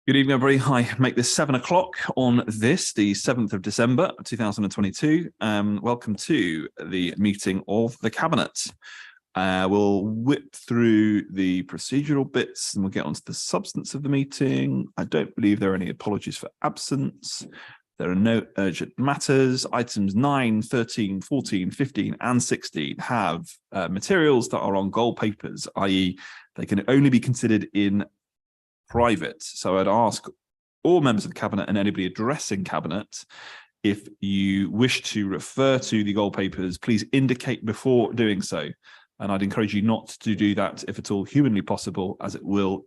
Good evening, everybody. Hi, make this 7 o'clock on this, the 7th of December, 2022. Welcome to the meeting of the Cabinet. We'll whip through the procedural bits and we'll get onto the substance of the meeting. I don't believe there are any apologies for absence. There are no urgent matters. Items 9, 13, 14, 15 and 16 have materials that are on gold papers, i.e. they can only be considered in private. So I'd ask all members of the Cabinet and anybody addressing Cabinet, if you wish to refer to the gold papers, please indicate before doing so. And I'd encourage you not to do that if at all humanly possible, as it will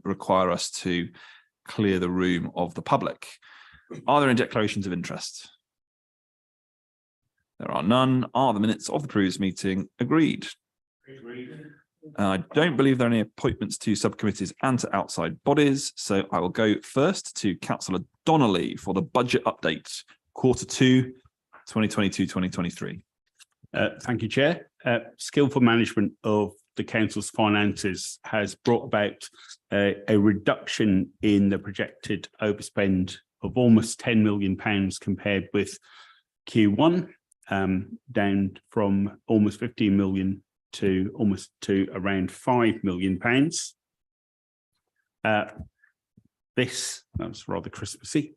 require us to clear the room of the public. Are there any declarations of interest? There are none. Are the minutes of the previous meeting agreed? Agreed. I don't believe there are any appointments to subcommittees and to outside bodies, so I will go first to Councillor Donnelly for the budget update, Q2, 2022-2023. Thank you, Chair. Skillful management of the Council's finances has brought about a reduction in the projected overspend of almost £10 million compared with Q1, down from almost 15 million to around £5 million. That's rather Christmassy.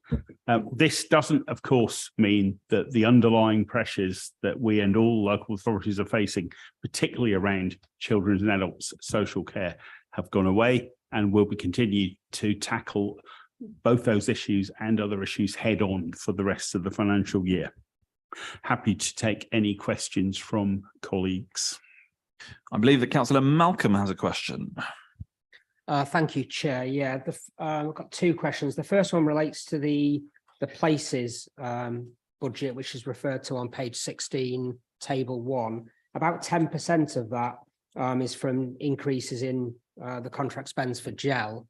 This doesn't, of course, mean that the underlying pressures that we and all local authorities are facing, particularly around children and adults social care, have gone away, and will be continued to tackle both those issues and other issues head on for the rest of the financial year. Happy to take any questions from colleagues. I believe that Councillor Malcolm has a question. Thank you, Chair. Yeah, I've got two questions. The first one relates to the places budget, which is referred to on page 16, table 1. About 10% of that is from increases in the contract spends for GEL.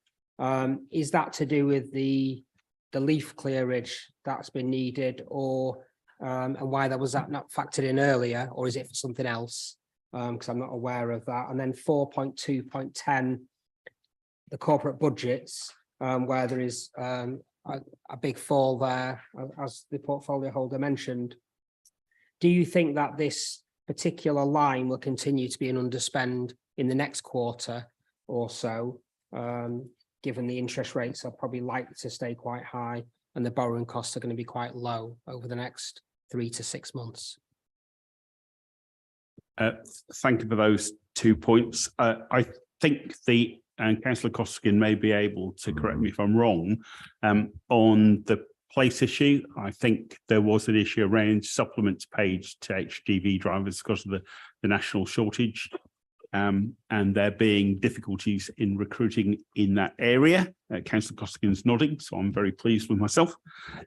Is that to do with the leaf clearage that's been needed, or and why was that not factored in earlier, or is it for something else? Because I'm not aware of that. And then 4.2.10, the corporate budgets, where there is a big fall there, as the portfolio holder mentioned. Do you think that this particular line will continue to be an underspend in the next quarter or so, given the interest rates are probably likely to stay quite high and the borrowing costs are going to be quite low over the next 3 to 6 months? Thank you for those 2 points. I think Councillor Costigan may be able to correct me if I'm wrong. On the place issue, I think there was an issue around supplements paid to HGV drivers because of the national shortage, and there being difficulties in recruiting in that area. Councillor Costigan's nodding, so I'm very pleased with myself.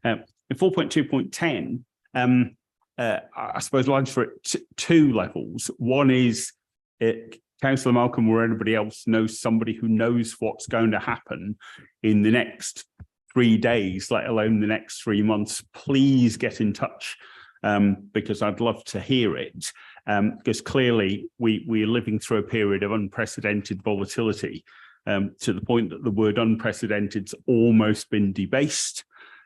In 4.2.10, I suppose lines for it two levels. One is Councillor Malcolm or anybody else knows somebody who knows what's going to happen in the next 3 days, let alone the next 3 months. Please get in touch, because I'd love to hear it. Because clearly we're living through a period of unprecedented volatility, to the point that the word unprecedented's almost been debased.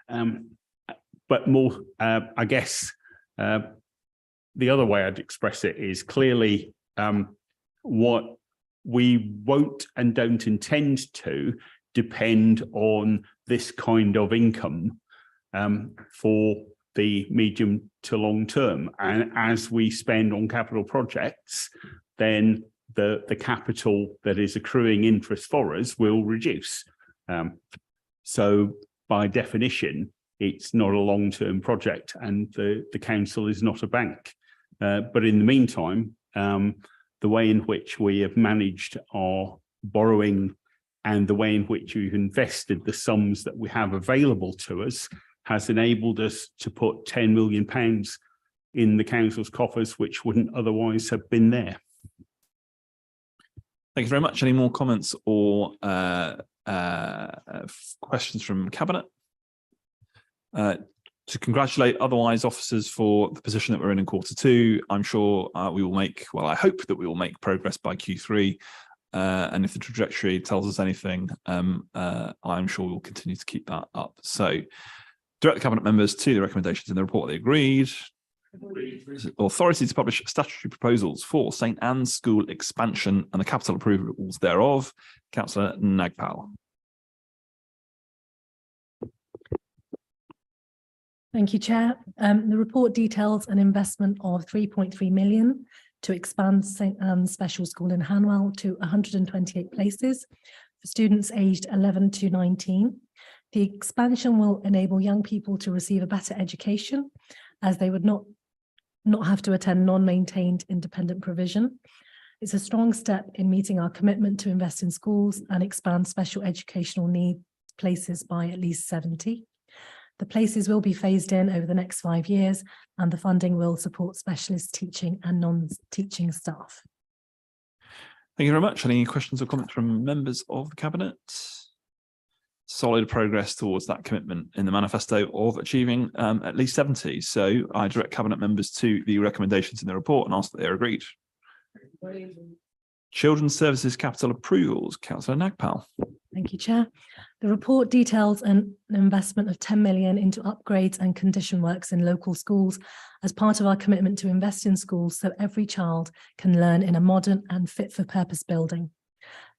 But more, I guess, the other way I'd express it is clearly what we won't and don't intend to depend on this kind of income for the medium to long term. And as we spend on capital projects, then the capital that is accruing interest for us will reduce. So by definition, it's not a long-term project, and the council is not a bank. But in the meantime, the way in which we have managed our borrowing and the way in which we've invested the sums that we have available to us has enabled us to put £10 million in the council's coffers, which wouldn't otherwise have been there. Thank you very much. Any more comments or questions from Cabinet? To congratulate otherwise officers for the position that we're in Q2. I'm sure we will make, well, I hope that we will make progress by Q3. And if the trajectory tells us anything, I'm sure we'll continue to keep that up. So direct the Cabinet members to the recommendations in the report they agreed. Authority to publish statutory proposals for St Anne's School expansion and the capital approvals thereof. Councillor Nagpal. Thank you, Chair. The report details an investment of 3.3 million to expand St Anne's Special School in Hanwell to 128 places for students aged 11 to 19. The expansion will enable young people to receive a better education, as they would not have to attend non-maintained independent provision. It's a strong step in meeting our commitment to invest in schools and expand special educational need places by at least 70. The places will be phased in over the next 5 years, and the funding will support specialist teaching and non-teaching staff. Thank you very much. Any questions or comments from members of the Cabinet? Solid progress towards that commitment in the manifesto of achieving at least 70. So I direct Cabinet members to the recommendations in the report and ask that they are agreed. Children's Services Capital Approvals. Councillor Nagpal. Thank you, Chair. The report details an investment of 10 million into upgrades and condition works in local schools as part of our commitment to invest in schools so every child can learn in a modern and fit for purpose building.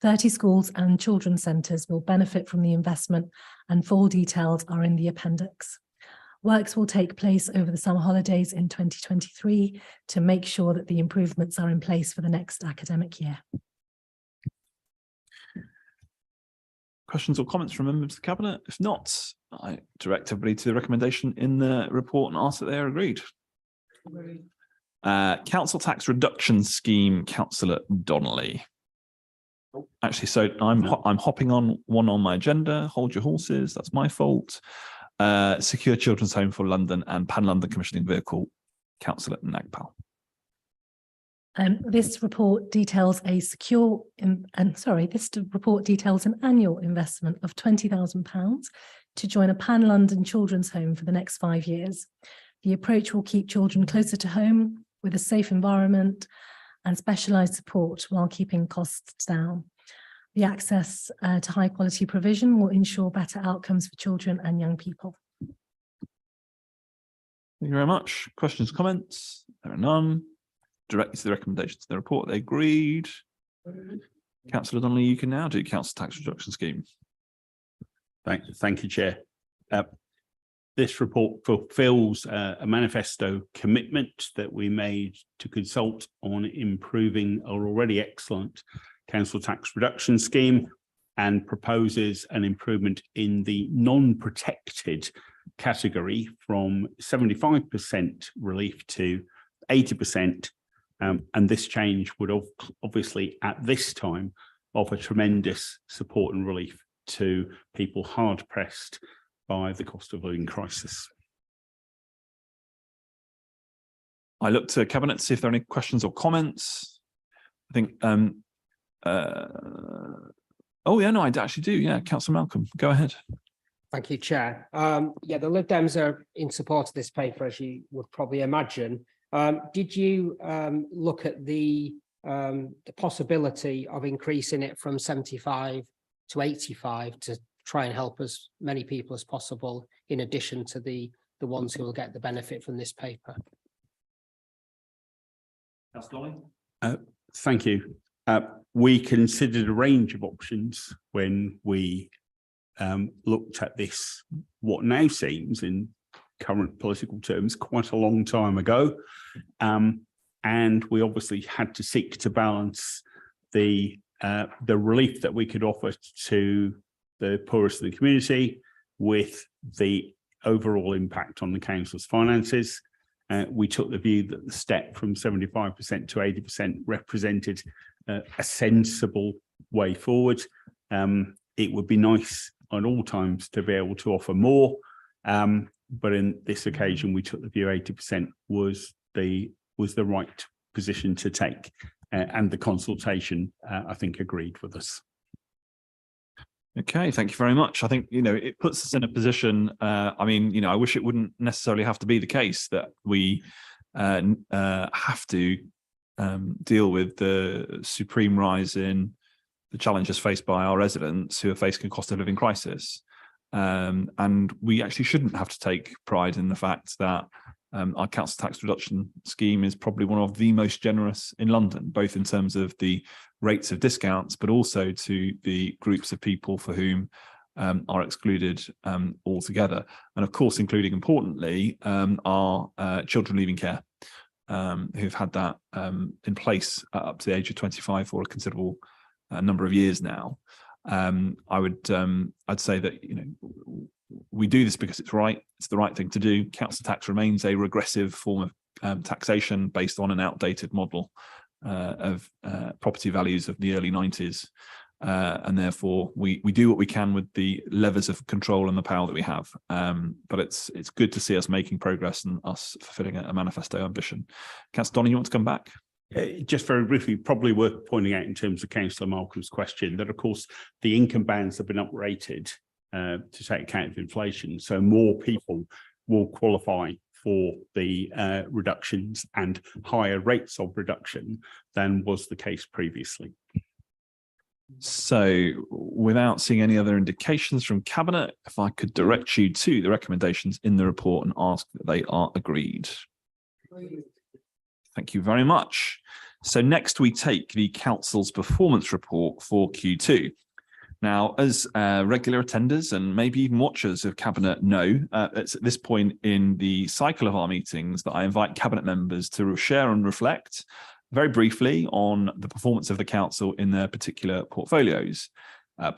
30 schools and children's centres will benefit from the investment, and full details are in the appendix. Works will take place over the summer holidays in 2023 to make sure that the improvements are in place for the next academic year. Questions or comments from members of the Cabinet? If not, I direct everybody to the recommendation in the report and ask that they are agreed. Council tax reduction scheme, Councillor Donnelly. Actually, so I'm hopping on one on my agenda. Hold your horses. That's my fault. Secure Children's Home for London and Pan London Commissioning Vehicle, Councillor Nagpal. This report details this report details an annual investment of £20,000 to join a Pan London Children's Home for the next 5 years. The approach will keep children closer to home with a safe environment and specialised support while keeping costs down. The access to high quality provision will ensure better outcomes for children and young people. Thank you very much. Questions, comments? There are none. Directly to the recommendations in the report, they agreed. Councillor Donnelly, you can now do council tax reduction scheme. Thank you, Chair. This report fulfills a manifesto commitment that we made to consult on improving our already excellent council tax reduction scheme, and proposes an improvement in the non-protected category from 75% relief to 80%. And this change would obviously at this time offer tremendous support and relief to people hard pressed by the cost of living crisis. I look to Cabinet to see if there are any questions or comments. I think, oh yeah, no, I actually do. Yeah, Councillor Malcolm, go ahead. Thank you, Chair. Yeah, the Lib Dems are in support of this paper, as you would probably imagine. Did you look at the possibility of increasing it from 75 to 85 to try and help as many people as possible, in addition to the ones who will get the benefit from this paper? Thank you. We considered a range of options when we looked at this, what now seems in current political terms quite a long time ago, and we obviously had to seek to balance the relief that we could offer to the poorest of the community with the overall impact on the council's finances. We took the view that the step from 75% to 80% represented a sensible way forward. It would be nice at all times to be able to offer more, but in this occasion we took the view 80% was the right position to take, and the consultation I think agreed with us. Okay, thank you very much. I think, it puts us in a position, I mean, I wish it wouldn't necessarily have to be the case that we have to deal with the supreme rise in the challenges faced by our residents who are facing a cost of living crisis. And we actually shouldn't have to take pride in the fact that our council tax reduction scheme is probably one of the most generous in London, both in terms of the rates of discounts, but also to the groups of people for whom are excluded altogether. And of course, including importantly, our children leaving care, who've had that in place up to the age of 25 for a considerable number of years now. I'd say that, you know, we do this because it's right. It's the right thing to do. Council tax remains a regressive form of taxation based on an outdated model of property values of the early 90s. And therefore, we do what we can with the levers of control and the power that we have. But it's good to see us making progress and us fulfilling a manifesto ambition. Councillor Donny, you want to come back? Just very briefly, probably worth pointing out in terms of Councillor Malcolm's question that, of course, the income bands have been uprated to take account of inflation. So more people will qualify for the reductions and higher rates of reduction than was the case previously. So without seeing any other indications from Cabinet, if I could direct you to the recommendations in the report and ask that they are agreed. Thank you very much. So next we take the Council's performance report for Q2. Now, as regular attenders and maybe even watchers of Cabinet know, it's at this point in the cycle of our meetings that I invite Cabinet members to share and reflect very briefly on the performance of the Council in their particular portfolios.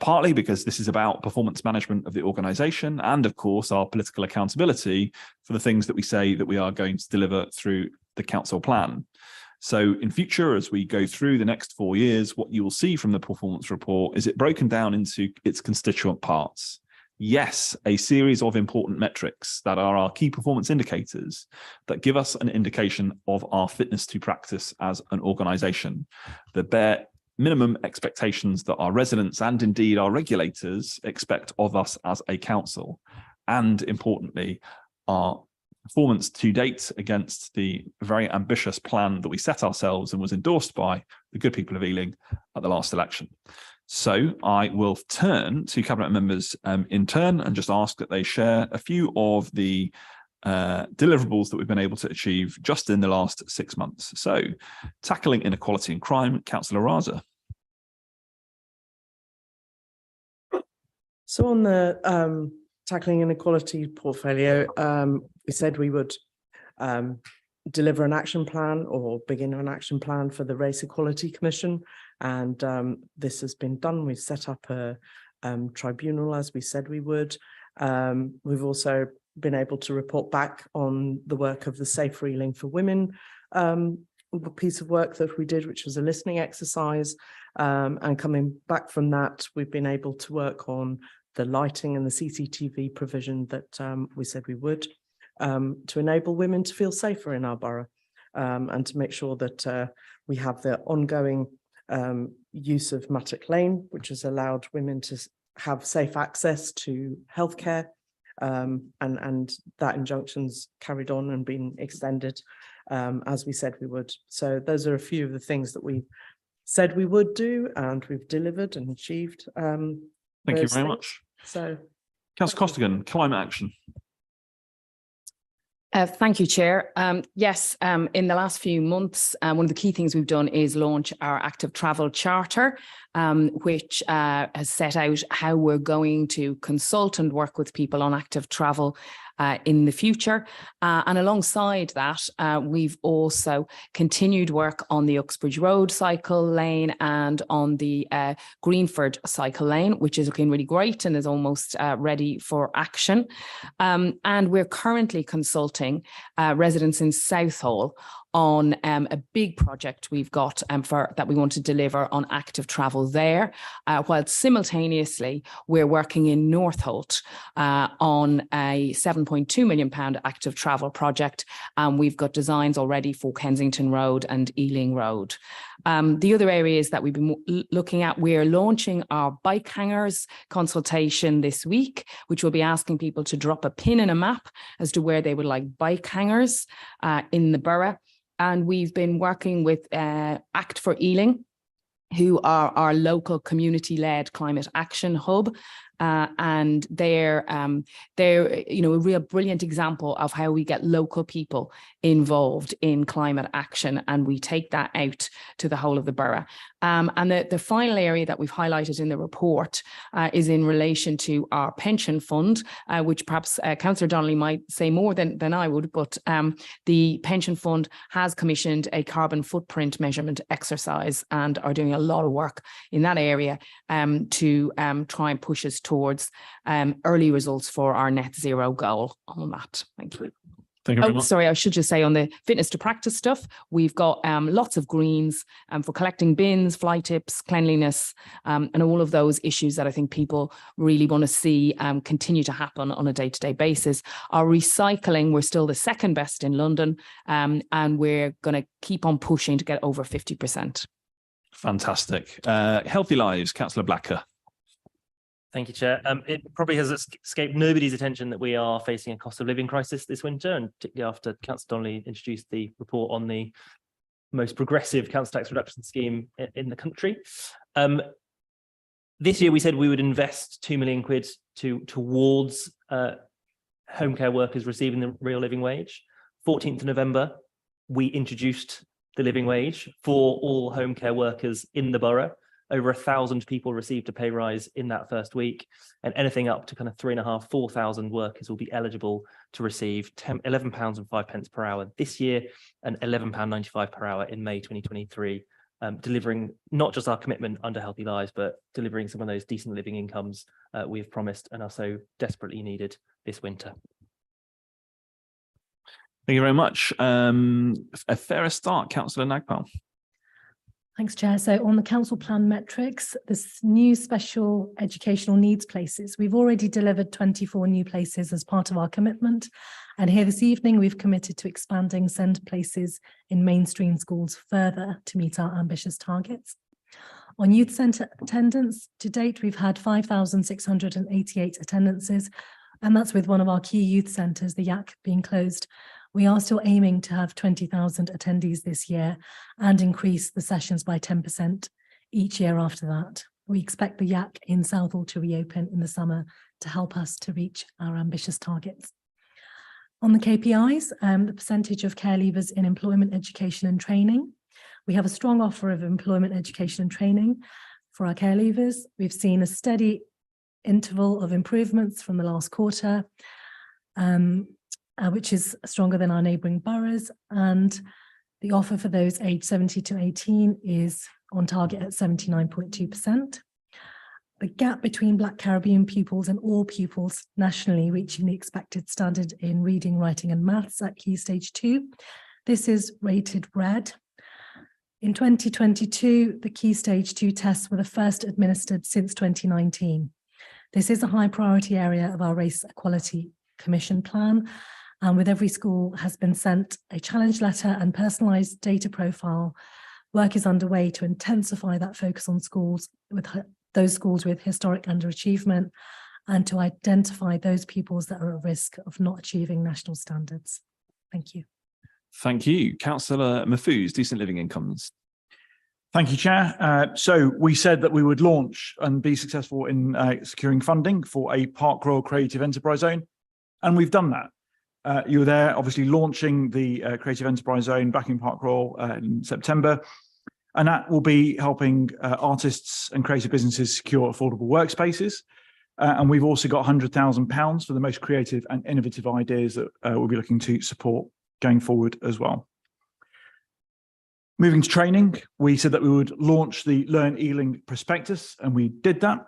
Partly because this is about performance management of the organisation and, of course, our political accountability for the things that we say that we are going to deliver through the Council plan. So in future, as we go through the next 4 years, what you will see from the performance report is it broken down into its constituent parts. Yes, a series of important metrics that are our key performance indicators that give us an indication of our fitness to practice as an organisation. The bare minimum expectations that our residents and indeed our regulators expect of us as a council. And importantly, our performance to date against the very ambitious plan that we set ourselves and was endorsed by the good people of Ealing at the last election. So I will turn to Cabinet members in turn and just ask that they share a few of the deliverables that we've been able to achieve just in the last 6 months. So tackling inequality and crime, Councillor Raza. So on the tackling inequality portfolio, we said we would deliver an action plan or begin an action plan for the Race Equality Commission. And this has been done. We've set up a tribunal as we said we would. We've also been able to report back on the work of the Safer Ealing for Women piece of work that we did, which was a listening exercise. And coming back from that, we've been able to work on the lighting and the CCTV provision that we said we would, to enable women to feel safer in our borough, and to make sure that we have the ongoing use of Mattock Lane, which has allowed women to have safe access to healthcare, and that injunction's carried on and been extended as we said we would. So those are a few of the things that we said we would do and we've delivered and achieved. Thank you very much. So, Councillor Costigan, climate action. Thank you, Chair. Yes, in the last few months, one of the key things we've done is launch our Active Travel Charter, which has set out how we're going to consult and work with people on active travel in the future. And alongside that, we've also continued work on the Uxbridge Road cycle lane and on the Greenford cycle lane, which is looking really great and is almost ready for action. And we're currently consulting residents in Southall on a big project we've got that we want to deliver on active travel there, while simultaneously we're working in Northolt on a £7.2 million active travel project, and we've got designs already for Kensington Road and Ealing Road. The other areas that we've been looking at, we're launching our bike hangers consultation this week, which will be asking people to drop a pin in a map as to where they would like bike hangers in the borough. And we've been working with Act for Ealing who are our local community-led climate action hub. And they're a real brilliant example of how we get local people involved in climate action, and we take that out to the whole of the borough. And the final area that we've highlighted in the report is in relation to our pension fund, which perhaps Councillor Donnelly might say more than I would, but the pension fund has commissioned a carbon footprint measurement exercise and are doing a lot of work in that area to try and push us towards early results for our net zero goal on that. Thank you. Thank you very much. Sorry, I should just say on the fitness to practice stuff, we've got lots of greens for collecting bins, fly tips, cleanliness, and all of those issues that I think people really want to see continue to happen on a day-to-day basis. Our recycling, we're still the second best in London, and we're going to keep on pushing to get over 50%. Fantastic. Healthy Lives, Councillor Blacker. Thank you, Chair. It probably has escaped nobody's attention that we are facing a cost of living crisis this winter, and particularly after Councillor Donnelly introduced the report on the most progressive council tax reduction scheme in the country. This year, we said we would invest £2 million towards home care workers receiving the real living wage. 14th of November, we introduced the living wage for all home care workers in the borough. Over 1,000 people received a pay rise in that first week, and anything up to kind of 3,500, 4,000 workers will be eligible to receive £11.05 per hour this year and £11.95 per hour in May 2023, delivering not just our commitment under Healthy Lives, but delivering some of those decent living incomes we've promised and are so desperately needed this winter. Thank you very much. A fairer start, Councillor Nagpal. Thanks, Chair. So on the council plan metrics, this new special educational needs places, we've already delivered 24 new places as part of our commitment. And here this evening, we've committed to expanding centre places in mainstream schools further to meet our ambitious targets. On youth centre attendance, to date, we've had 5,688 attendances, and that's with one of our key youth centres, the YAC, being closed. We are still aiming to have 20,000 attendees this year and increase the sessions by 10% each year after that. We expect the YAC in Southall to reopen in the summer to help us to reach our ambitious targets. On the KPIs, the percentage of care leavers in employment, education and training. We have a strong offer of employment, education and training for our care leavers. We've seen a steady interval of improvements from the last quarter, which is stronger than our neighbouring boroughs, and the offer for those aged 70 to 18 is on target at 79.2%. The gap between Black Caribbean pupils and all pupils nationally reaching the expected standard in reading, writing and maths at Key Stage 2. This is rated red. In 2022, the Key Stage 2 tests were the first administered since 2019. This is a high priority area of our Race Equality Commission plan. And with every school has been sent a challenge letter and personalised data profile. Work is underway to intensify that focus on schools with those schools with historic underachievement and to identify those pupils that are at risk of not achieving national standards. Thank you. Thank you. Councillor Mahfouz, Decent Living Incomes. Thank you, Chair. So we said that we would launch and be successful in securing funding for a Park Royal Creative Enterprise Zone, and we've done that. You were there, obviously, launching the Creative Enterprise Zone back in Park Royal in September, and that will be helping artists and creative businesses secure affordable workspaces. And we've also got £100,000 for the most creative and innovative ideas that we'll be looking to support going forward as well. Moving to training, we said that we would launch the Learn Ealing prospectus, and we did that.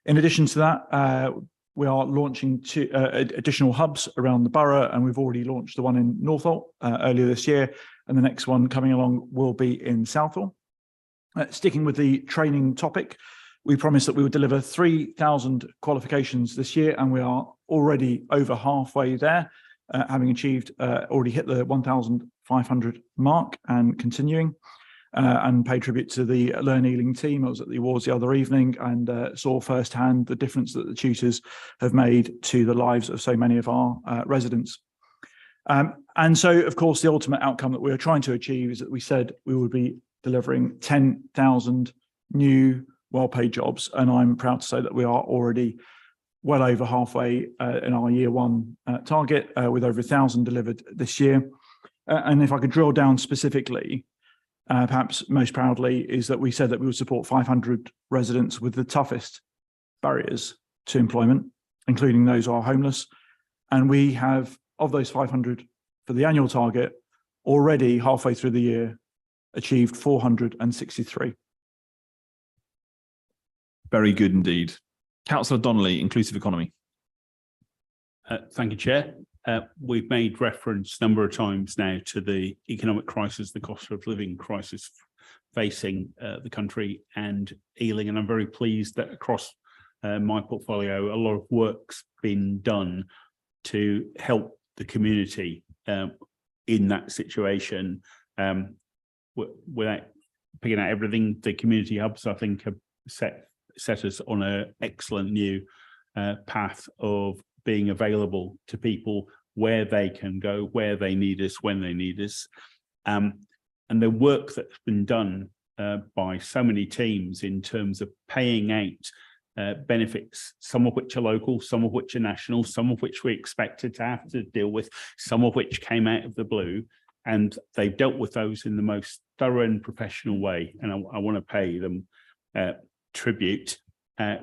In addition to that, we are launching two additional hubs around the borough, and we've already launched the one in Northolt earlier this year, and the next one coming along will be in Southall. Sticking with the training topic, we promised that we would deliver 3,000 qualifications this year, and we are already over halfway there, having achieved, already hit the 1,500 mark and continuing. And pay tribute to the Learn Ealing team. I was at the awards the other evening and saw firsthand the difference that the tutors have made to the lives of so many of our residents. And so, of course, the ultimate outcome that we are trying to achieve is that we said we would be delivering 10,000 new well-paid jobs. And I'm proud to say that we are already well over halfway in our year one target, with over 1,000 delivered this year. And if I could drill down specifically, perhaps most proudly, is that we said that we would support 500 residents with the toughest barriers to employment, including those who are homeless. And we have, of those 500 for the annual target, already halfway through the year, achieved 463. Very good indeed. Councillor Donnelly, inclusive economy. Thank you, Chair. We've made reference a number of times now to the economic crisis, the cost of living crisis facing the country and Ealing, and I'm very pleased that across my portfolio, a lot of work's been done to help the community in that situation. Without picking out everything, the community hubs, I think, have set us on an excellent new path of being available to people where they can go, where they need us, when they need us. And the work that's been done by so many teams in terms of paying out benefits, some of which are local, some of which are national, some of which we expected to have to deal with, some of which came out of the blue, and they've dealt with those in the most thorough and professional way. And I want to pay them tribute.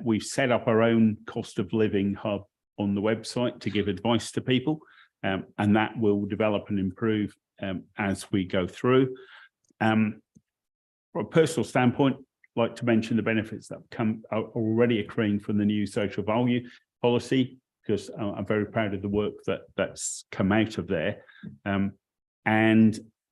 We've set up our own cost of living hub on the website to give advice to people, and that will develop and improve as we go through. From a personal standpoint, I'd like to mention the benefits that are already accruing from the new social value policy, because I'm very proud of the work that's come out of there.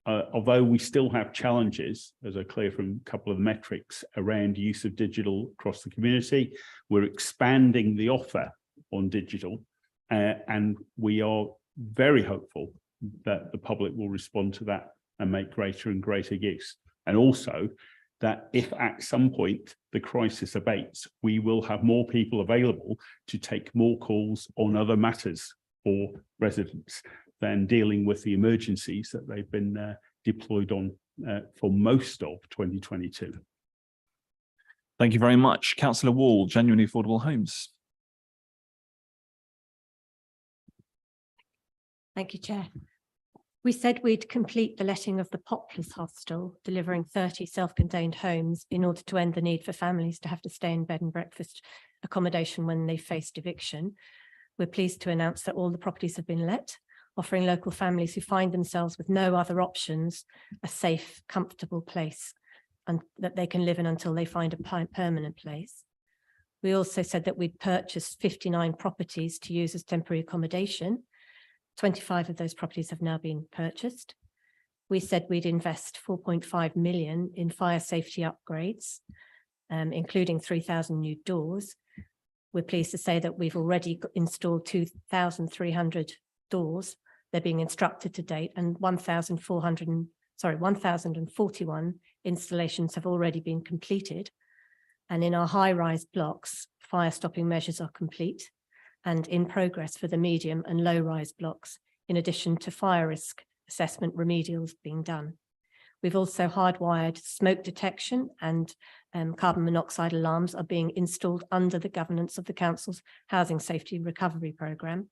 Although we still have challenges, as are clear from a couple of the metrics around use of digital across the community, we're expanding the offer on digital, and we are very hopeful that the public will respond to that and make greater and greater use. And also that if at some point the crisis abates, we will have more people available to take more calls on other matters for residents than dealing with the emergencies that they've been deployed on for most of 2022. Thank you very much. Councillor Wall, Genuinely Affordable Homes. Thank you, Chair. We said we'd complete the letting of the Poplars Hostel, delivering 30 self-contained homes in order to end the need for families to have to stay in bed and breakfast accommodation when they faced eviction. We're pleased to announce that all the properties have been let, offering local families who find themselves with no other options a safe, comfortable place and that they can live in until they find a permanent place. We also said that we'd purchased 59 properties to use as temporary accommodation. 25 of those properties have now been purchased. We said we'd invest 4.5 million in fire safety upgrades, including 3,000 new doors. We're pleased to say that we've already installed 2,300 doors. They're being instructed to date, and 1,041 installations have already been completed. And in our high-rise blocks, fire stopping measures are complete and in progress for the medium and low-rise blocks, in addition to fire risk assessment remedials being done. We've also hardwired smoke detection, and carbon monoxide alarms are being installed under the governance of the Council's Housing Safety Recovery Programme.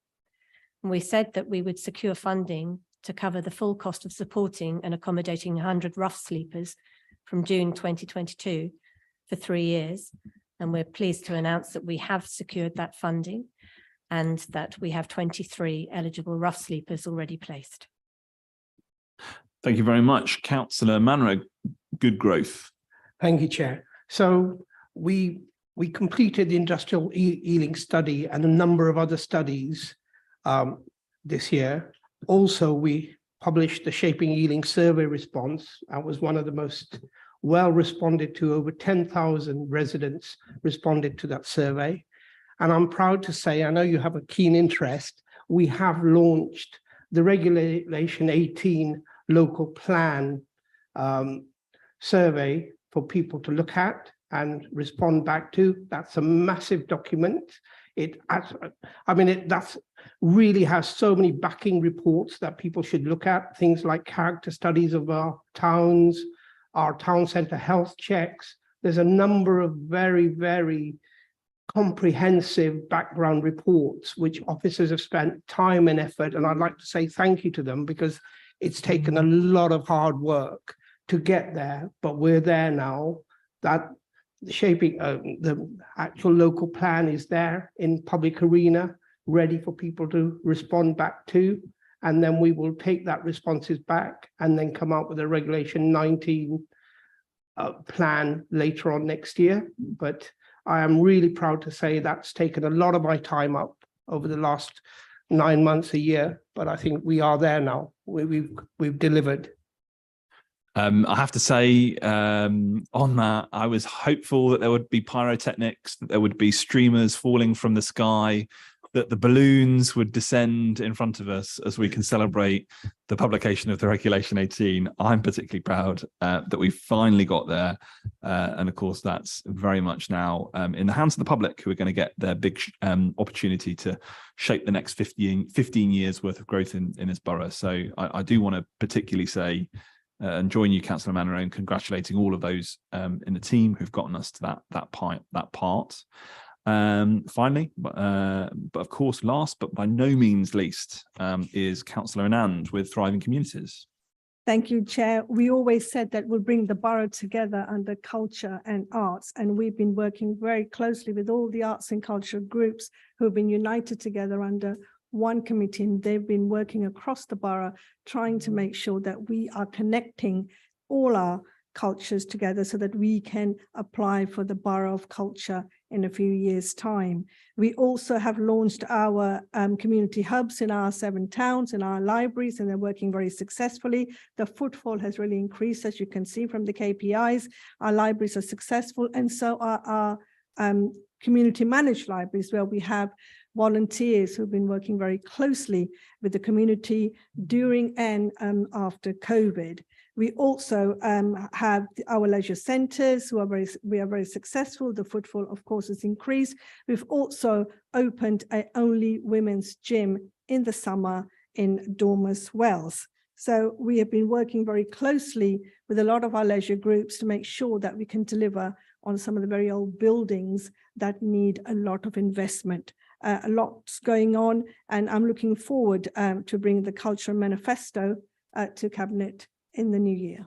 And we said that we would secure funding to cover the full cost of supporting and accommodating 100 rough sleepers from June 2022 for 3 years. And we're pleased to announce that we have secured that funding and that we have 23 eligible rough sleepers already placed. Thank you very much. Councillor Manra, good growth. Thank you, Chair. So we completed the industrial Ealing study and a number of other studies this year. Also, we published the Shaping Ealing survey response. That was one of the most well responded to. Over 10,000 residents responded to that survey. And I'm proud to say, I know you have a keen interest, we have launched the Regulation 18 local plan survey for people to look at and respond back to. That's a massive document. That really has so many backing reports that people should look at, things like character studies of our towns, our town centre health checks, there's a number of very, very comprehensive background reports which officers have spent time and effort, and I'd like to say thank you to them because it's taken a lot of hard work to get there, but we're there now. That shaping the actual local plan is there in public arena, ready for people to respond back to, and then we will take that responses back and then come out with a Regulation 19 plan later on next year. But I am really proud to say that's taken a lot of my time up over the last 9 months, a year, but I think we are there now. We've delivered. I have to say, on that, I was hopeful that there would be pyrotechnics, that there would be streamers falling from the sky, that the balloons would descend in front of us as we can celebrate the publication of the Regulation 18. I'm particularly proud that we finally got there. And of course, that's very much now in the hands of the public, who are going to get their big opportunity to shape the next 15 years worth of growth in this borough. So I do want to particularly say, and join you, Councillor Manner, in congratulating all of those in the team who've gotten us to that part. Finally, but of course, last but by no means least, is Councillor Anand with Thriving Communities. Thank you, Chair. We always said that we'll bring the borough together under culture and arts, and we've been working very closely with all the arts and culture groups who have been united together under one committee, and they've been working across the borough, trying to make sure that we are connecting all our cultures together so that we can apply for the Borough of Culture in a few years' time. We also have launched our community hubs in our 7 towns, in our libraries, and they're working very successfully. The footfall has really increased, as you can see from the KPIs. Our libraries are successful, and so are our community managed libraries, where we have volunteers who've been working very closely with the community during and after COVID. We also have our leisure centres we are very successful. The footfall, of course, has increased. We've also opened a only women's gym in the summer in Dormus Wells. So we have been working very closely with a lot of our leisure groups to make sure that we can deliver on some of the very old buildings that need a lot of investment. A lot's going on, and I'm looking forward to bring the Culture Manifesto to Cabinet in the new year.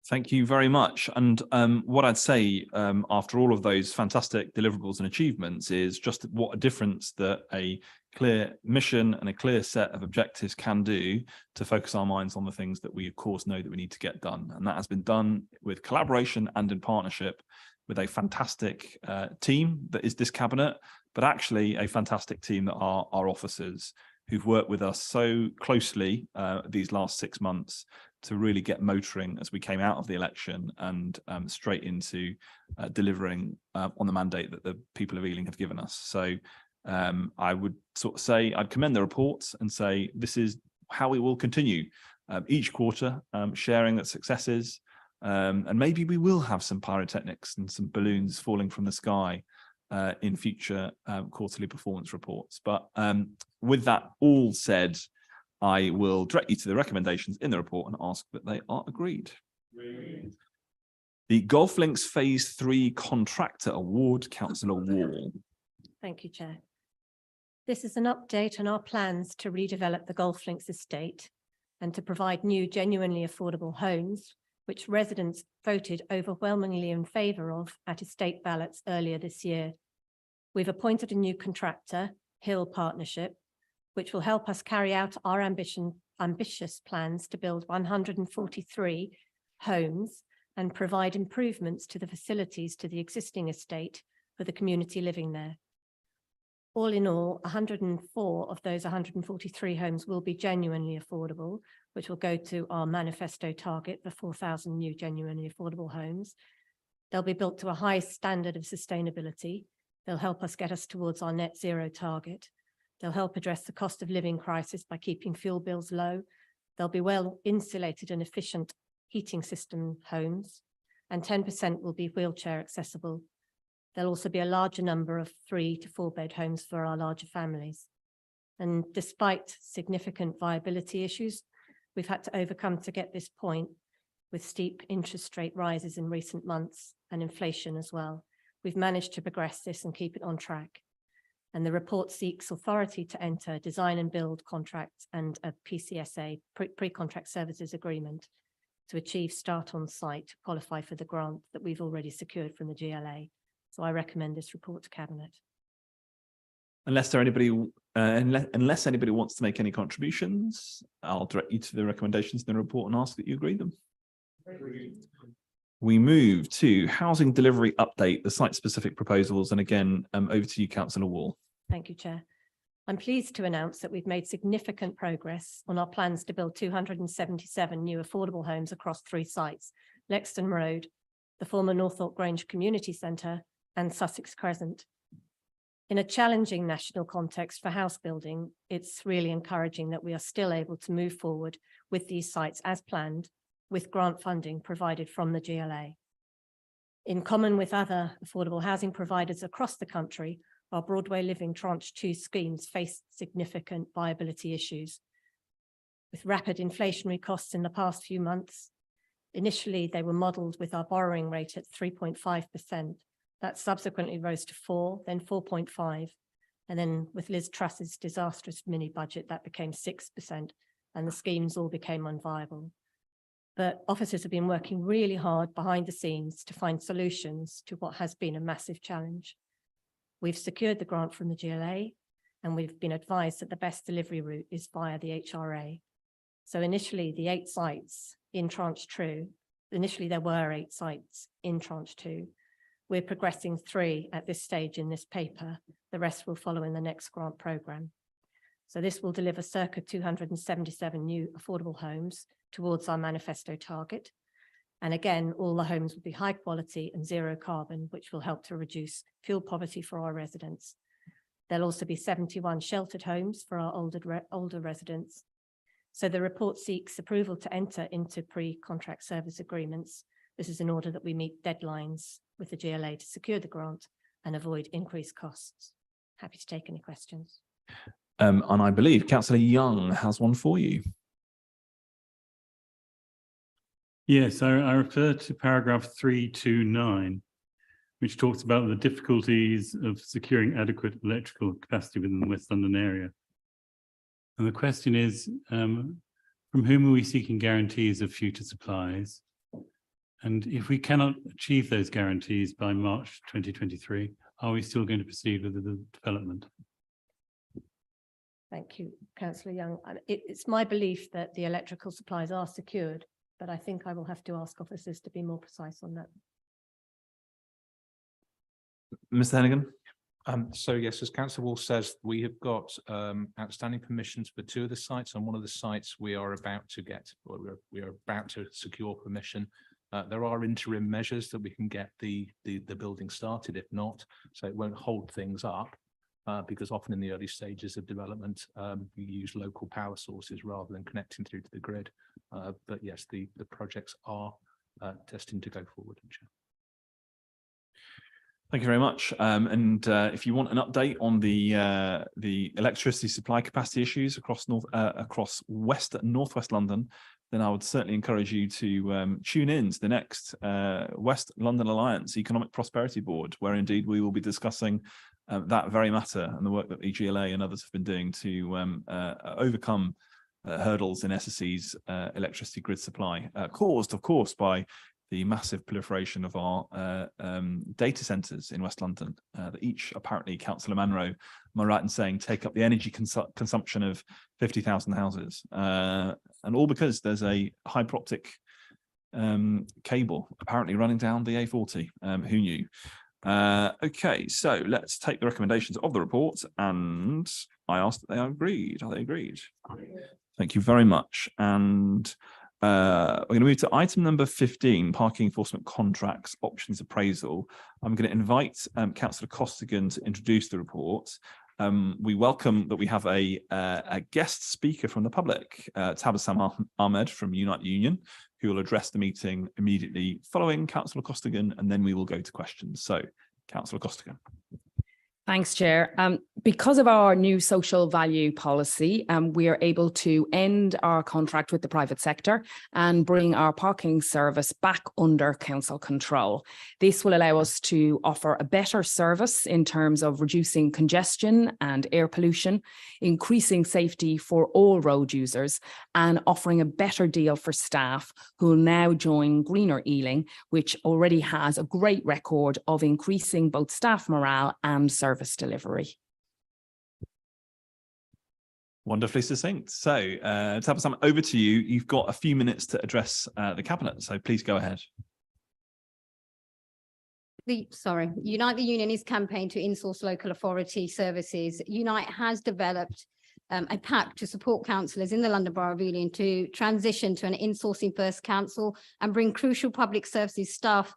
Thank you very much. And what I'd say after all of those fantastic deliverables and achievements is just what a difference that a clear mission and a clear set of objectives can do to focus our minds on the things that we, of course, know that we need to get done. And that has been done with collaboration and in partnership with a fantastic team that is this cabinet, but actually a fantastic team that are our officers who've worked with us so closely these last 6 months to really get motoring as we came out of the election and straight into delivering on the mandate that the people of Ealing have given us. So I would sort of say I'd commend the reports and say this is how we will continue each quarter, sharing the successes, and maybe we will have some pyrotechnics and some balloons falling from the sky in future quarterly performance reports. But with that all said, I will direct you to the recommendations in the report and ask that they are agreed. The Golf Links Phase 3 Contractor Award, Councillor Wall. Thank you, Chair. This is an update on our plans to redevelop the Golf Links estate and to provide new genuinely affordable homes, which residents voted overwhelmingly in favour of at estate ballots earlier this year. We've appointed a new contractor, Hill Partnership, which will help us carry out our ambitious plans to build 143 homes and provide improvements to the facilities to the existing estate for the community living there. All in all, 104 of those 143 homes will be genuinely affordable, which will go to our manifesto target for 4,000 new genuinely affordable homes. They'll be built to a high standard of sustainability. They'll help us get us towards our net zero target. They'll help address the cost of living crisis by keeping fuel bills low. They'll be well insulated and efficient heating system homes, and 10% will be wheelchair accessible. There'll also be a larger number of 3 to 4 bed homes for our larger families. And despite significant viability issues we've had to overcome to get this point, with steep interest rate rises in recent months and inflation as well. We've managed to progress this and keep it on track. And the report seeks authority to enter design and build contracts and a PCSA, pre-contract services agreement, to achieve start on site to qualify for the grant that we've already secured from the GLA. So I recommend this report to Cabinet. Unless anybody wants to make any contributions, I'll direct you to the recommendations in the report and ask that you agree them. We move to housing delivery update, the site-specific proposals, and again, over to you, Councillor Wall. Thank you, Chair. I'm pleased to announce that we've made significant progress on our plans to build 277 new affordable homes across 3 sites: Lexton Road, the former Norththorpe Grange Community Centre, and Sussex Crescent. In a challenging national context for house building, it's really encouraging that we are still able to move forward with these sites as planned, with grant funding provided from the GLA. In common with other affordable housing providers across the country, our Broadway Living Tranche 2 schemes face significant viability issues. With rapid inflationary costs in the past few months, initially they were modelled with our borrowing rate at 3.5%. That subsequently rose to 4, then 4.5. And then with Liz Truss's disastrous mini budget, that became 6%, and the schemes all became unviable. But officers have been working really hard behind the scenes to find solutions to what has been a massive challenge. We've secured the grant from the GLA, and we've been advised that the best delivery route is via the HRA. So initially, the 8 sites in Tranche 2, initially there were 8 sites in Tranche 2. We're progressing 3 at this stage in this paper. The rest will follow in the next grant programme. So this will deliver circa 277 new affordable homes towards our manifesto target. And again, all the homes will be high quality and zero carbon, which will help to reduce fuel poverty for our residents. There'll also be 71 sheltered homes for our older residents. So the report seeks approval to enter into pre-contract service agreements. This is in order that we meet deadlines with the GLA to secure the grant and avoid increased costs. Happy to take any questions. And I believe Councillor Young has one for you. Yes, I refer to paragraph 329, which talks about the difficulties of securing adequate electrical capacity within the West London area. And the question is, from whom are we seeking guarantees of future supplies? And if we cannot achieve those guarantees by March 2023, are we still going to proceed with the development? Thank you, Councillor Young. It's my belief that the electrical supplies are secured, but I think I will have to ask officers to be more precise on that. Mr. Hennigan? So yes, as Councillor Wall says, we have got outstanding permissions for 2 of the sites. On one of the sites we are about to get, or we are about to secure permission. There are interim measures that we can get the building started, if not, so it won't hold things up. Because often in the early stages of development, you use local power sources rather than connecting through to the grid. But yes, the projects are destined to go forward. Thank you very much. If you want an update on the electricity supply capacity issues across northwest London, then I would certainly encourage you to tune in to the next West London Alliance Economic Prosperity Board, where indeed we will be discussing that very matter and the work that the GLA and others have been doing to overcome hurdles in SSE's electricity grid supply, caused, of course, by the massive proliferation of our data centres in West London, that each, apparently, Councillor Manro, am I right in saying, take up the energy consumption of 50,000 houses, and all because there's a hyper optic cable apparently running down the A40. Who knew? Okay, so let's take the recommendations of the report, and I asked that they are agreed. Are they agreed? Thank you very much. And we're going to move to item number 15, parking enforcement contracts options appraisal. I'm going to invite Councillor Costigan to introduce the report. We welcome that we have a guest speaker from the public, Tabassum Ahmed from Unite Union, who will address the meeting immediately following Councillor Costigan, and then we will go to questions. So, Councillor Costigan. Thanks, Chair. Because of our new social value policy, we are able to end our contract with the private sector and bring our parking service back under council control. This will allow us to offer a better service in terms of reducing congestion and air pollution, increasing safety for all road users, and offering a better deal for staff who will now join Greener Ealing, which already has a great record of increasing both staff morale and service delivery. Wonderfully succinct. So, Tabasam, over to you. You've got a few minutes to address the Cabinet, so please go ahead. Unite the Union is campaign to insource local authority services. Unite has developed a pack to support councillors in the London Borough of Ealing to transition to an insourcing first council and bring crucial public services staff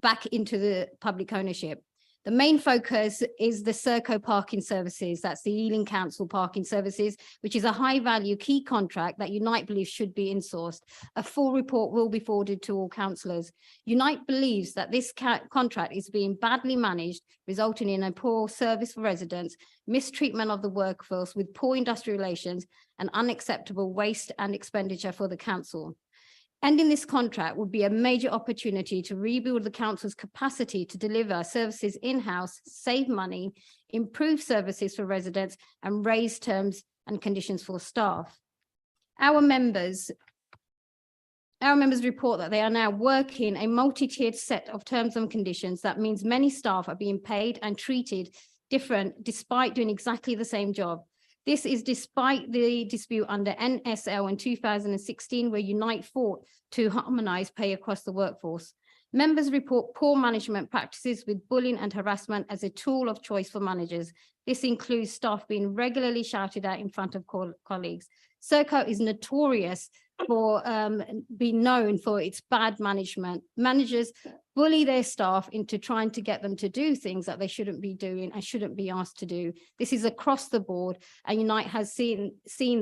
back into the public ownership. The main focus is the Serco parking services. That's the Ealing Council parking services, which is a high value key contract that Unite believes should be insourced. A full report will be forwarded to all councillors. Unite believes that this contract is being badly managed, resulting in a poor service for residents, mistreatment of the workforce with poor industrial relations, and unacceptable waste and expenditure for the council. Ending this contract would be a major opportunity to rebuild the council's capacity to deliver services in-house, save money, improve services for residents, and raise terms and conditions for staff. Our members report that they are now working a multi-tiered set of terms and conditions. That means many staff are being paid and treated different despite doing exactly the same job. This is despite the dispute under NSL in 2016, where Unite fought to harmonise pay across the workforce. Members report poor management practices with bullying and harassment as a tool of choice for managers. This includes staff being regularly shouted at in front of colleagues. Serco is notorious for being known for its bad management. Managers bully their staff into trying to get them to do things that they shouldn't be doing and shouldn't be asked to do. This is across the board, and Unite has seen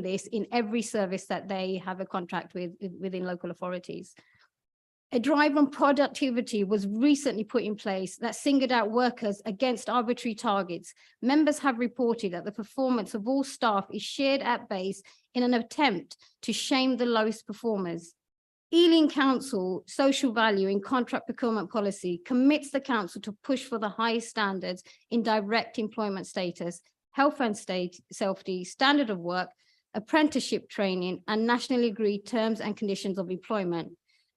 this in every service that they have a contract with within local authorities. A drive on productivity was recently put in place that singled out workers against arbitrary targets. Members have reported that the performance of all staff is shared at base in an attempt to shame the lowest performers. Ealing Council social value in contract procurement policy commits the council to push for the highest standards in direct employment status, health and safety, standard of work, apprenticeship training, and nationally agreed terms and conditions of employment.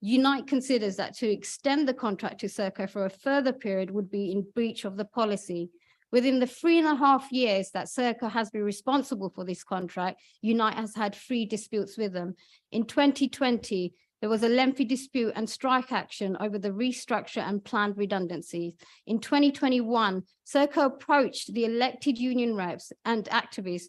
Unite considers that to extend the contract to Serco for a further period would be in breach of the policy. Within the 3.5 years that Serco has been responsible for this contract, Unite has had 3 disputes with them. In 2020, there was a lengthy dispute and strike action over the restructure and planned redundancies. In 2021, Serco approached the elected union reps and activists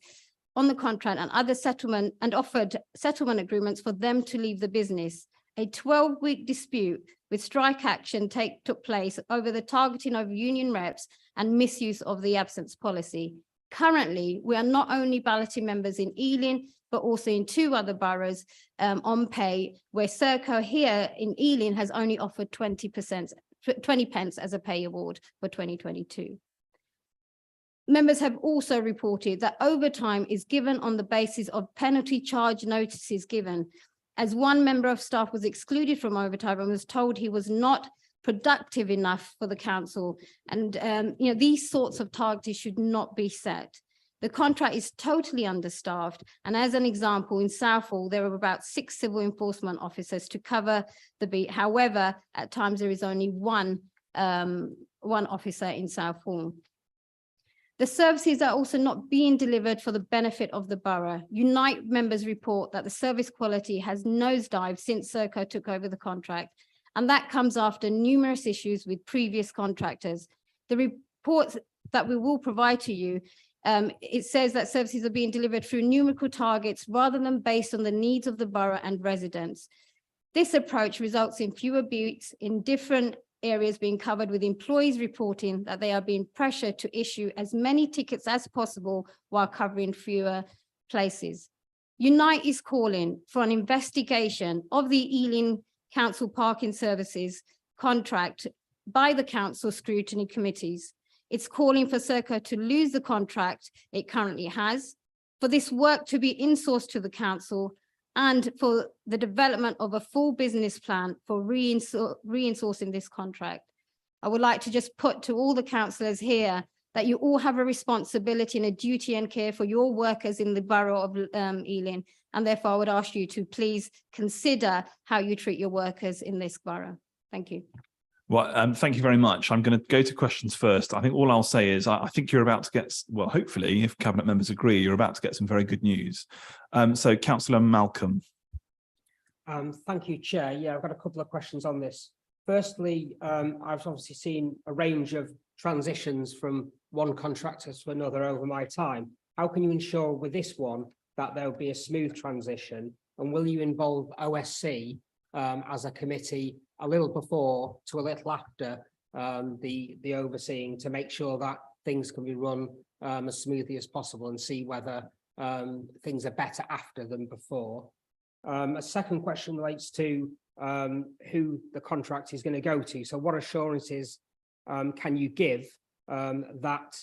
on the contract and other settlement and offered settlement agreements for them to leave the business. A 12-week dispute with strike action took place over the targeting of union reps and misuse of the absence policy. Currently, we are not only balloting members in Ealing, but also in 2 other boroughs on pay, where Serco here in Ealing has only offered 20 pence as a pay award for 2022. Members have also reported that overtime is given on the basis of penalty charge notices given, as one member of staff was excluded from overtime and was told he was not productive enough for the council. And these sorts of targets should not be set. The contract is totally understaffed. And as an example, in Southall, there are about 6 civil enforcement officers to cover the beat. However, at times there is only one officer in Southall. The services are also not being delivered for the benefit of the borough. Unite members report that the service quality has nosedived since Serco took over the contract, and that comes after numerous issues with previous contractors. The reports that we will provide to you, it says that services are being delivered through numerical targets rather than based on the needs of the borough and residents. This approach results in fewer beats in different areas being covered, with employees reporting that they are being pressured to issue as many tickets as possible while covering fewer places. Unite is calling for an investigation of the Ealing Council parking services contract by the council scrutiny committees. It's calling for Serco to lose the contract it currently has, for this work to be insourced to the council, and for the development of a full business plan for reinsourcing this contract. I would like to just put to all the councillors here that you all have a responsibility and a duty and care for your workers in the borough of Ealing, and therefore I would ask you to please consider how you treat your workers in this borough. Thank you. Well, thank you very much. I'm going to go to questions first. I think all I'll say is I think you're about to get, well, hopefully, if cabinet members agree, you're about to get some very good news. So Councillor Malcolm. Thank you, Chair. Yeah, I've got a couple of questions on this. Firstly, I've obviously seen a range of transitions from one contractor to another over my time. How can you ensure with this one that there will be a smooth transition? And will you involve OSC as a committee a little before to a little after the overseeing to make sure that things can be run as smoothly as possible and see whether things are better after than before? A second question relates to who the contract is going to go to. So what assurances can you give that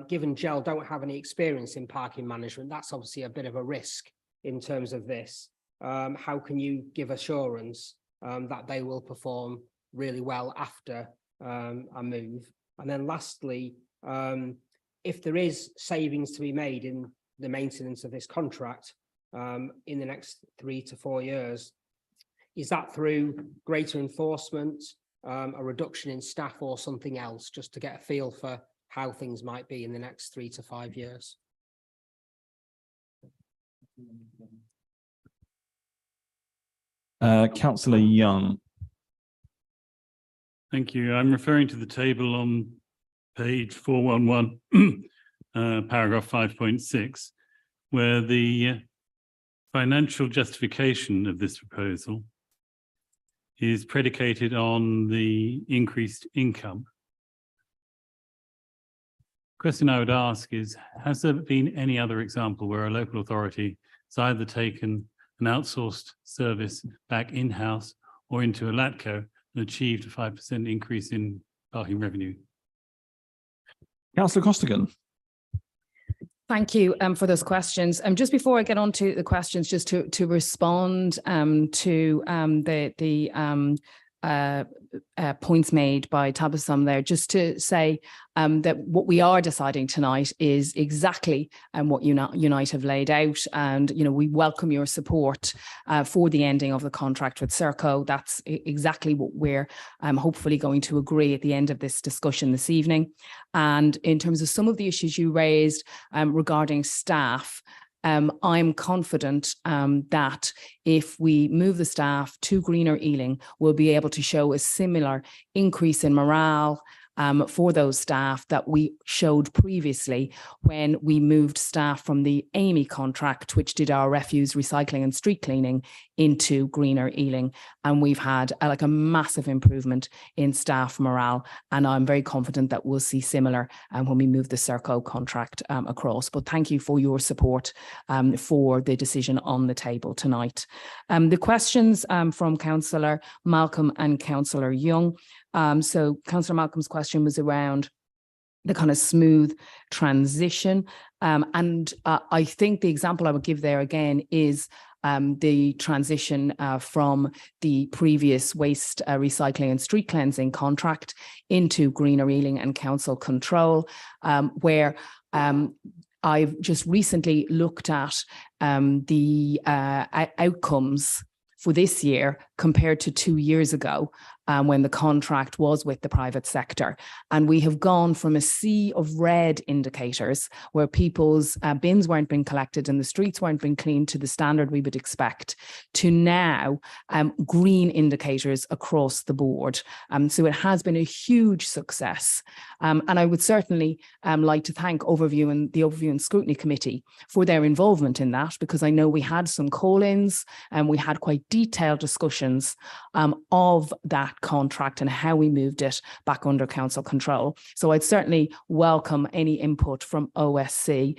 given GEL don't have any experience in parking management, that's obviously a bit of a risk in terms of this. How can you give assurance that they will perform really well after a move? And then lastly, if there is savings to be made in the maintenance of this contract in the next 3 to 4 years, is that through greater enforcement, a reduction in staff, or something else, just to get a feel for how things might be in the next 3 to 5 years? Councillor Young. Thank you. I'm referring to the table on page 411, paragraph 5.6, where the financial justification of this proposal is predicated on the increased income. Question I would ask is, has there been any other example where a local authority has either taken an outsourced service back in-house or into a LATCO and achieved a 5% increase in parking revenue? Councillor Costigan. Thank you for those questions. Just before I get on to the questions, just to respond to the points made by Tabassum there, just to say that what we are deciding tonight is exactly what Unite have laid out, and we welcome your support for the ending of the contract with Serco. That's exactly what we're hopefully going to agree at the end of this discussion this evening. And in terms of some of the issues you raised regarding staff, I'm confident that if we move the staff to Greener Ealing, we'll be able to show a similar increase in morale for those staff that we showed previously when we moved staff from the Amy contract, which did our refuse recycling and street cleaning, into Greener Ealing. And we've had a massive improvement in staff morale. And I'm very confident that we'll see similar when we move the Serco contract across. But thank you for your support for the decision on the table tonight. The questions from Councillor Malcolm and Councillor Young. So Councillor Malcolm's question was around the kind of smooth transition. And I think the example I would give there again is the transition from the previous waste recycling and street cleansing contract into Greener Ealing and council control, where I've just recently looked at the outcomes for this year compared to 2 years ago when the contract was with the private sector. And we have gone from a sea of red indicators where people's bins weren't being collected and the streets weren't being cleaned to the standard we would expect, to now green indicators across the board. So it has been a huge success. And I would certainly like to thank the Overview and Scrutiny Committee for their involvement in that, because I know we had some call-ins and we had quite detailed discussion conditions of that contract and how we moved it back under council control. So I'd certainly welcome any input from OSC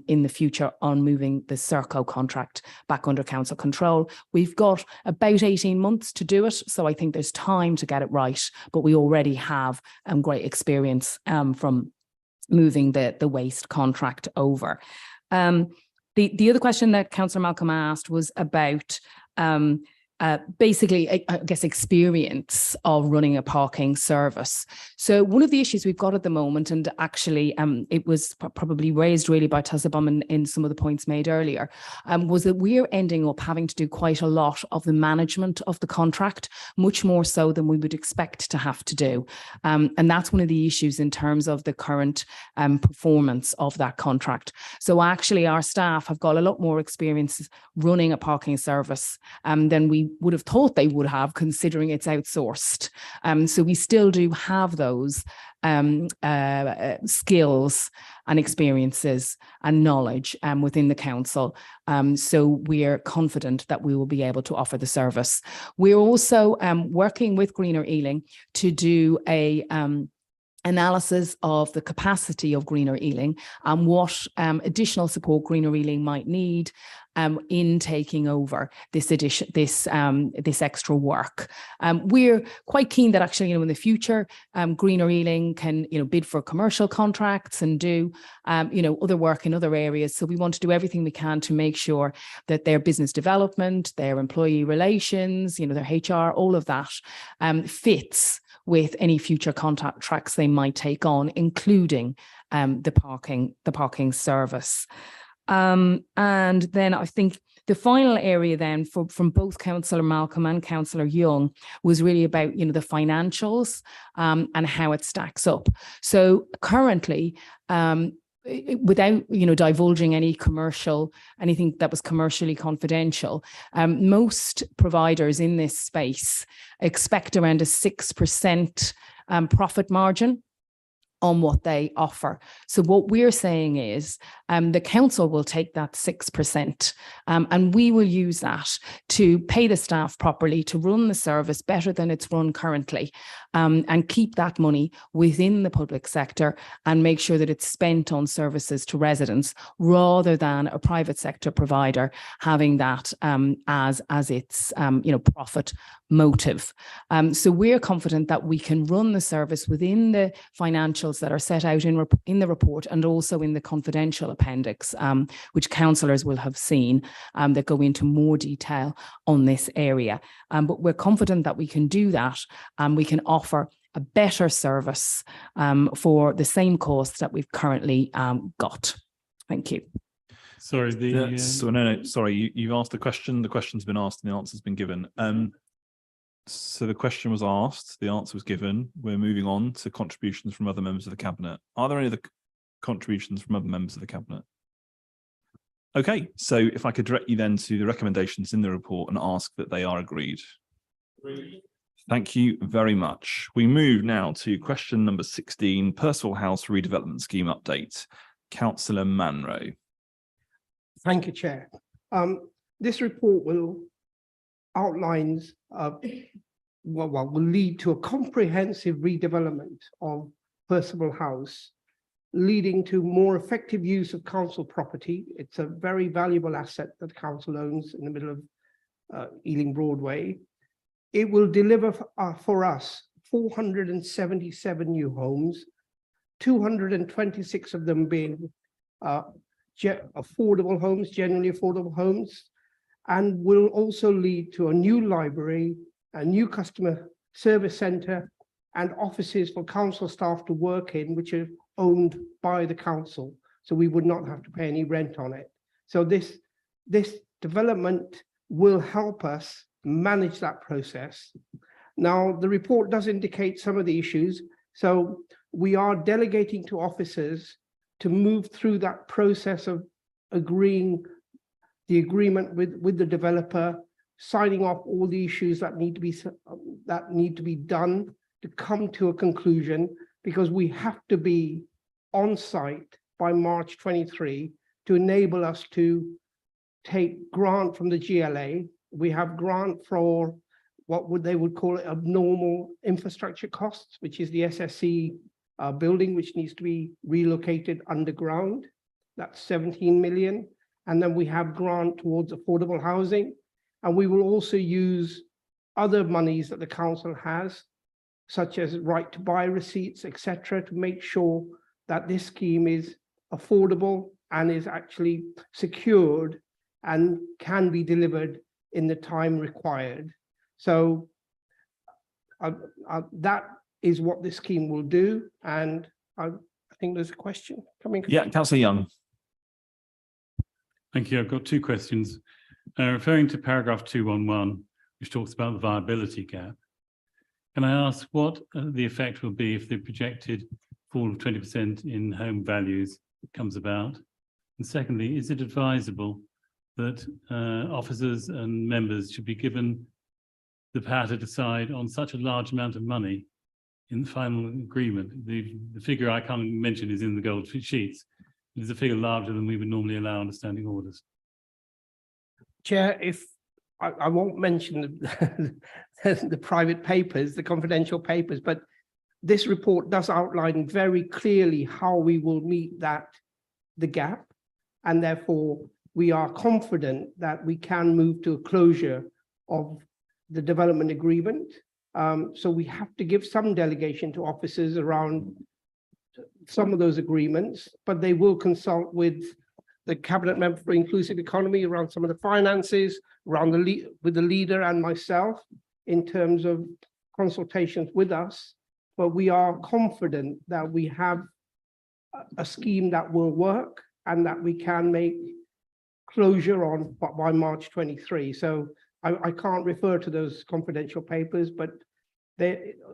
in the future on moving the Serco contract back under council control. We've got about 18 months to do it, so I think there's time to get it right, but we already have great experience from moving the waste contract over. The other question that Councillor Malcolm asked was about basically, I guess, experience of running a parking service. So one of the issues we've got at the moment, and actually it was probably raised really by Tasabum in some of the points made earlier, was that we're ending up having to do quite a lot of the management of the contract, much more so than we would expect to have to do. And that's one of the issues in terms of the current performance of that contract. So actually our staff have got a lot more experience running a parking service than we would have thought they would have, considering it's outsourced. So we still do have those skills and experiences and knowledge within the council. So we are confident that we will be able to offer the service. We're also working with Greener Ealing to do a analysis of the capacity of Greener Ealing and what additional support Greener Ealing might need in taking over this extra work. We're quite keen that actually, in the future, Greener Ealing can, bid for commercial contracts and do, other work in other areas. So we want to do everything we can to make sure that their business development, their employee relations, their HR, all of that fits with any future contracts they might take on, including the parking service. And then I think the final area then from both Councillor Malcolm and Councillor Young was really about, the financials and how it stacks up. So currently, without divulging anything that was commercially confidential, most providers in this space expect around a 6% profit margin on what they offer. So what we're saying is the council will take that 6% and we will use that to pay the staff properly, to run the service better than it's run currently, and keep that money within the public sector and make sure that it's spent on services to residents rather than a private sector provider having that as its profit motive. So we're confident that we can run the service within the financials that are set out in the report and also in the confidential appendix, which councillors will have seen, that go into more detail on this area. But we're confident that we can do that and we can offer a better service for the same cost that we've currently got. Thank you. Sorry, sorry, you asked the question. The question's been asked and the answer's been given. So the question was asked, the answer was given. We're moving on to contributions from other members of the Cabinet. Are there any other contributions from other members of the Cabinet? Okay, so if I could direct you then to the recommendations in the report and ask that they are agreed. Agreed. Thank you very much. We move now to question number 16, Percival House Redevelopment Scheme Update. Councillor Manro. Thank you, Chair. This report outlines will lead to a comprehensive redevelopment of Percival House, leading to more effective use of council property. It's a very valuable asset that the council owns in the middle of Ealing Broadway. It will deliver for us 477 new homes, 226 of them being affordable homes, genuinely affordable homes, and will also lead to a new library, a new customer service centre, and offices for council staff to work in, which are owned by the council. So we would not have to pay any rent on it. So this development will help us manage that process. Now, the report does indicate some of the issues. So we are delegating to officers to move through that process of agreeing the agreement with the developer, signing off all the issues that need to be done to come to a conclusion, because we have to be on site by March 23 to enable us to take grant from the GLA. We have grant for they would call it abnormal infrastructure costs, which is the SSC building, which needs to be relocated underground. That's 17 million. And then we have grant towards affordable housing. And we will also use other monies that the council has, such as right to buy receipts, etc., to make sure that this scheme is affordable and is actually secured and can be delivered in the time required. So that is what this scheme will do. And I think there's a question coming. Yeah, Councillor Young. Thank you. I've got two questions. Referring to paragraph 211, which talks about the viability gap, can I ask what the effect will be if the projected fall of 20% in home values comes about? And secondly, is it advisable that officers and members should be given the power to decide on such a large amount of money in the final agreement? The figure I can't mention is in the gold sheets. It is a figure larger than we would normally allow under standing orders. Chair, if I won't mention the private papers, the confidential papers, but this report does outline very clearly how we will meet the gap, and therefore we are confident that we can move to a closure of the development agreement. So we have to give some delegation to officers around some of those agreements, but they will consult with the cabinet member for inclusive economy around some of the finances, around with the leader and myself in terms of consultations with us. But we are confident that we have a scheme that will work and that we can make closure on by March 23. So I can't refer to those confidential papers, but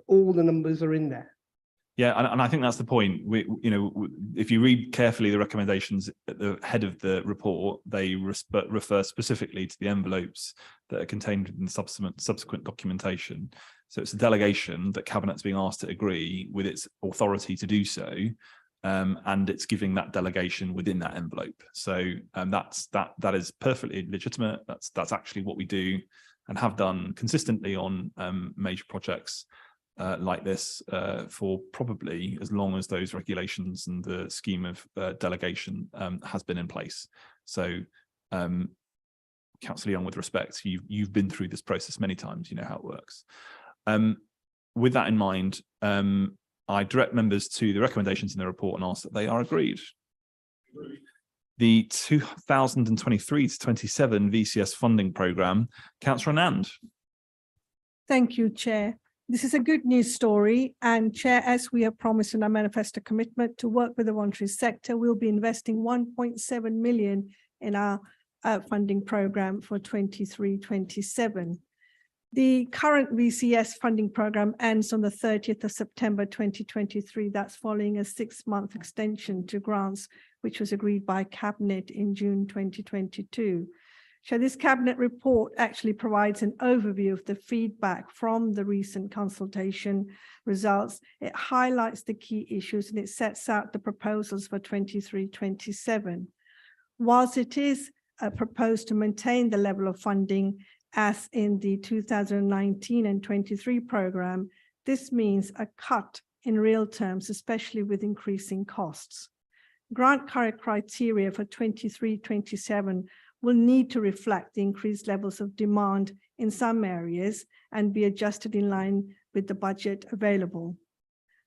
all the numbers are in there. Yeah, and I think that's the point. If you read carefully the recommendations at the head of the report, they refer specifically to the envelopes that are contained in subsequent documentation. So it's a delegation that Cabinet's being asked to agree with its authority to do so, and it's giving that delegation within that envelope. So that is perfectly legitimate. That's actually what we do and have done consistently on major projects like this for probably as long as those regulations and the scheme of delegation has been in place. So Councillor Young, with respect, you've been through this process many times, you know how it works. With that in mind, I direct members to the recommendations in the report and ask that they are agreed. The 2023 to 27 VCS funding programme, Councillor Anand. Thank you, Chair. This is a good news story, and Chair, as we have promised in our manifesto commitment to work with the voluntary sector, we'll be investing 1.7 million in our funding programme for 23-27. The current VCS funding programme ends on the 30th of September 2023. That's following a 6-month extension to grants, which was agreed by Cabinet in June 2022. So this Cabinet report actually provides an overview of the feedback from the recent consultation results. It highlights the key issues and it sets out the proposals for 23-27. Whilst it is proposed to maintain the level of funding as in the 2019 and 23 programme, this means a cut in real terms, especially with increasing costs. Grant criteria for 23-27 will need to reflect the increased levels of demand in some areas and be adjusted in line with the budget available.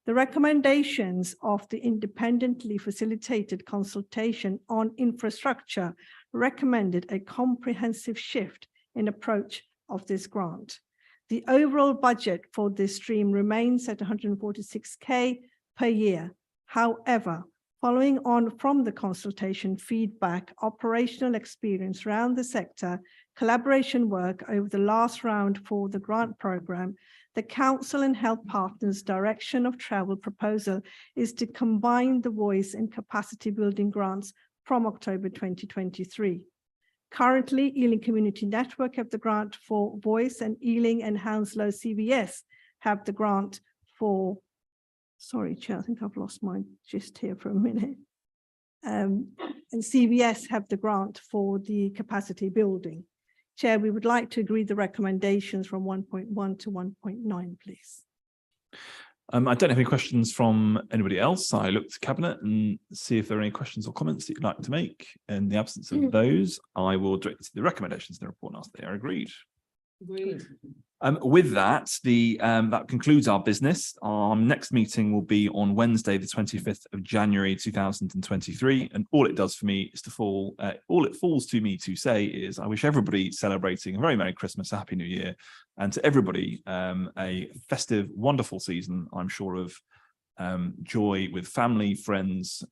The recommendations of the independently facilitated consultation on infrastructure recommended a comprehensive shift in approach of this grant. The overall budget for this stream remains at 146K per year. However, following on from the consultation feedback, operational experience around the sector, collaboration work over the last round for the grant programme, the Council and Health Partners' direction of travel proposal is to combine the voice and capacity building grants from October 2023. Currently, Ealing Community Network have the grant for voice, and Ealing and Hounslow CVS have the grant for, sorry, Chair, I think I've lost my gist here for a minute. And CVS have the grant for the capacity building. Chair, we would like to agree the recommendations from 1.1 to 1.9, please. I don't have any questions from anybody else. I look to Cabinet and see if there are any questions or comments that you'd like to make. In the absence of those, I will direct you to the recommendations in the report and ask that they are agreed. With that, that concludes our business. Our next meeting will be on Wednesday, the 25th of January 2023. And all it does for me is all it falls to me to say is I wish everybody celebrating a very Merry Christmas, a Happy New Year, and to everybody a festive, wonderful season, I'm sure, of joy with family, friends,